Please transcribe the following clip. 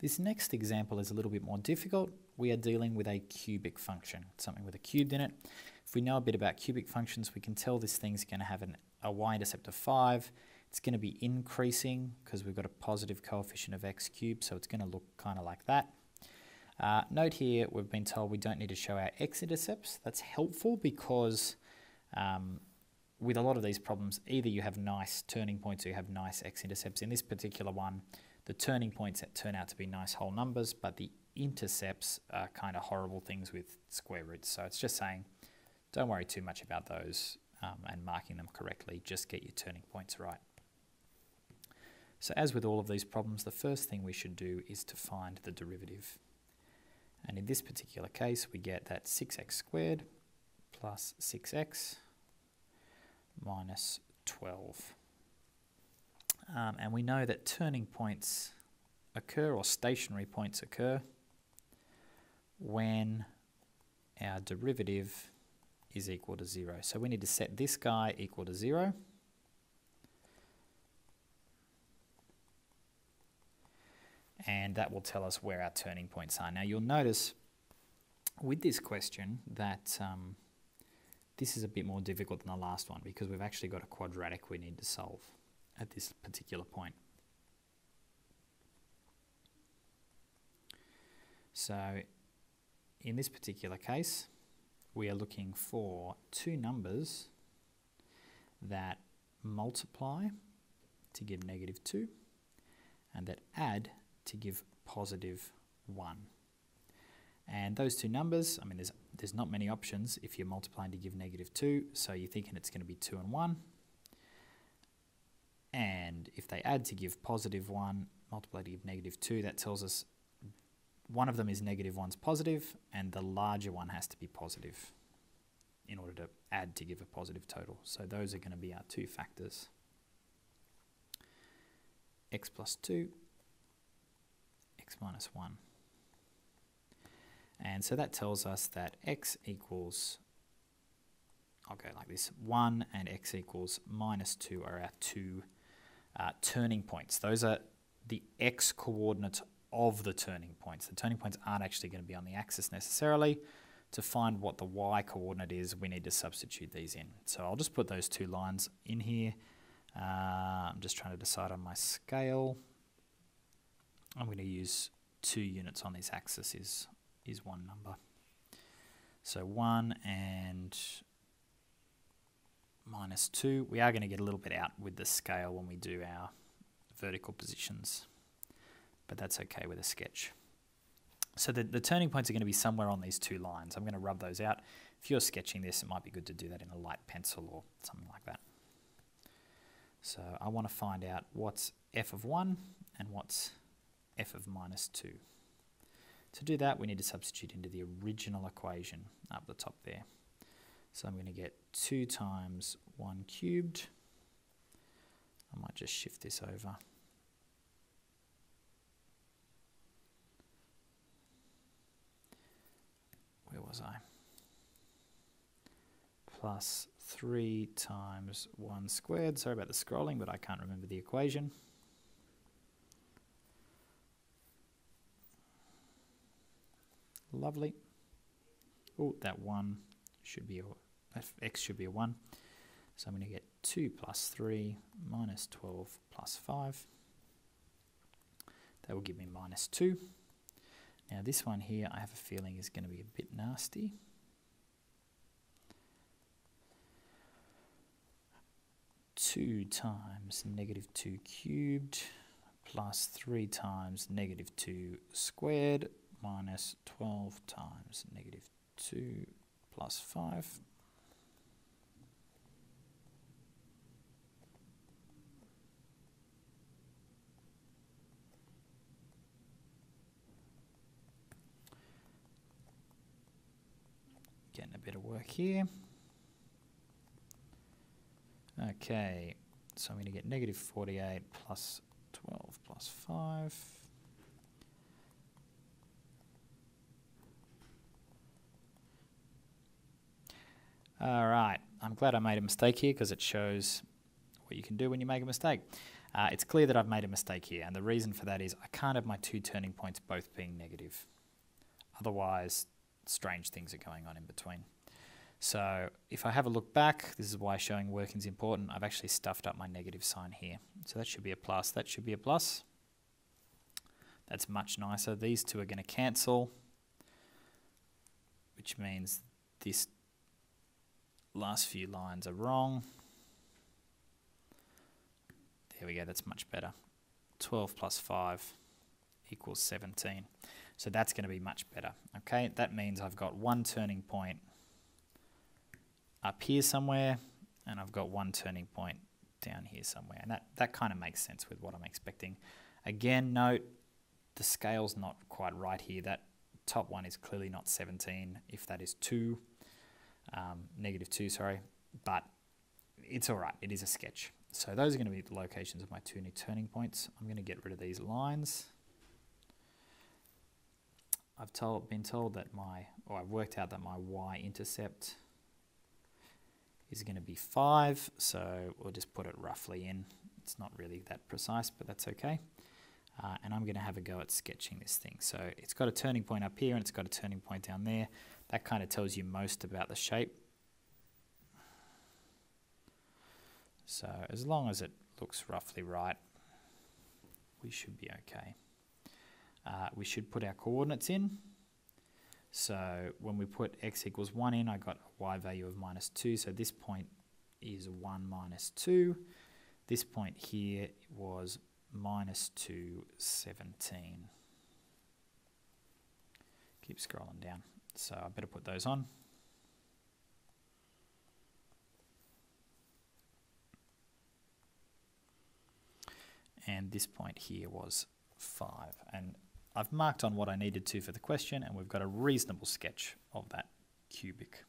This next example is a little bit more difficult. We are dealing with a cubic function, something with a cubed in it. If we know a bit about cubic functions, we can tell this thing's going to have a y-intercept of 5. It's going to be increasing because we've got a positive coefficient of x cubed, so it's going to look kind of like that. Note here, we've been told we don't need to show our x-intercepts. That's helpful because with a lot of these problems, either you have nice turning points or you have nice x-intercepts. In this particular one, the turning points that turn out to be nice whole numbers, but the intercepts are kind of horrible things with square roots. So it's just saying, don't worry too much about those and marking them correctly. Just get your turning points right. So as with all of these problems, the first thing we should do is to find the derivative. And in this particular case, we get that 6x squared plus 6x minus 12. And we know that turning points occur, or stationary points occur, when our derivative is equal to 0. So we need to set this guy equal to 0. And that will tell us where our turning points are. Now you'll notice with this question that this is a bit more difficult than the last one because we've actually got a quadratic we need to solve at this particular point. So in this particular case, we are looking for two numbers that multiply to give -2 and that add to give +1. And those two numbers, I mean, there's not many options if you're multiplying to give -2, so you're thinking it's going to be 2 and 1. And if they add to give +1, multiply to give -2, that tells us one of them is negative, one's positive, and the larger one has to be positive in order to add to give a positive total. So those are going to be our two factors. X plus 2, x minus 1. And so that tells us that x equals, I'll go like this, 1 and x equals -2 are our two turning points. Those are the x coordinates of the turning points. The turning points aren't actually going to be on the axis necessarily. To find what the y coordinate is, we need to substitute these in. So I'll just put those two lines in here. I'm just trying to decide on my scale. I'm going to use 2 units on this axis is one number. So 1 and -2. We are going to get a little bit out with the scale when we do our vertical positions, but that's okay with a sketch. So the turning points are going to be somewhere on these two lines. I'm going to rub those out. If you're sketching this, it might be good to do that in a light pencil or something like that. So I want to find out what's f of 1 and what's f of -2. To do that, we need to substitute into the original equation up the top there. So I'm going to get 2 times 1 cubed. I might just shift this over. Where was I? Plus 3 times 1 squared. Sorry about the scrolling, but I can't remember the equation. Lovely. Oh, that 1 should be x should be a 1. So I'm going to get 2 plus 3 minus 12 plus 5. That will give me -2. Now this one here, I have a feeling is going to be a bit nasty. Two times -2 cubed plus 3 times -2 squared minus 12 times -2 plus 5. Getting a bit of work here. Okay, so I'm going to get -48 plus 12 plus 5. All right, I'm glad I made a mistake here because it shows what you can do when you make a mistake. It's clear that I've made a mistake here, and the reason for that is I can't have my two turning points both being negative. Otherwise, strange things are going on in between. So if I have a look back, this is why showing working is important. I've actually stuffed up my negative sign here. So that should be a plus, that should be a plus. That's much nicer. These two are going to cancel, which means this last few lines are wrong. There we go, that's much better. 12 plus 5 equals 17. So that's going to be much better. Okay, that means I've got one turning point up here somewhere, and I've got one turning point down here somewhere. And that kind of makes sense with what I'm expecting. Again, note the scale's not quite right here. That top one is clearly not 17, if that is 2, negative 2, sorry. But it's all right, it is a sketch. So those are going to be the locations of my two new turning points. I'm going to get rid of these lines. I've been told that I've worked out that my y-intercept is going to be 5, so we'll just put it roughly in. It's not really that precise, but that's okay. And I'm going to have a go at sketching this thing. So it's got a turning point up here and it's got a turning point down there. That kind of tells you most about the shape. So as long as it looks roughly right, we should be okay. We should put our coordinates in. So when we put x equals 1 in, I got a y value of -2. So this point is 1 minus 2. This point here was -2, 17. Keep scrolling down. So I better put those on. And this point here was 5. And I've marked on what I needed to for the question, and we've got a reasonable sketch of that cubic.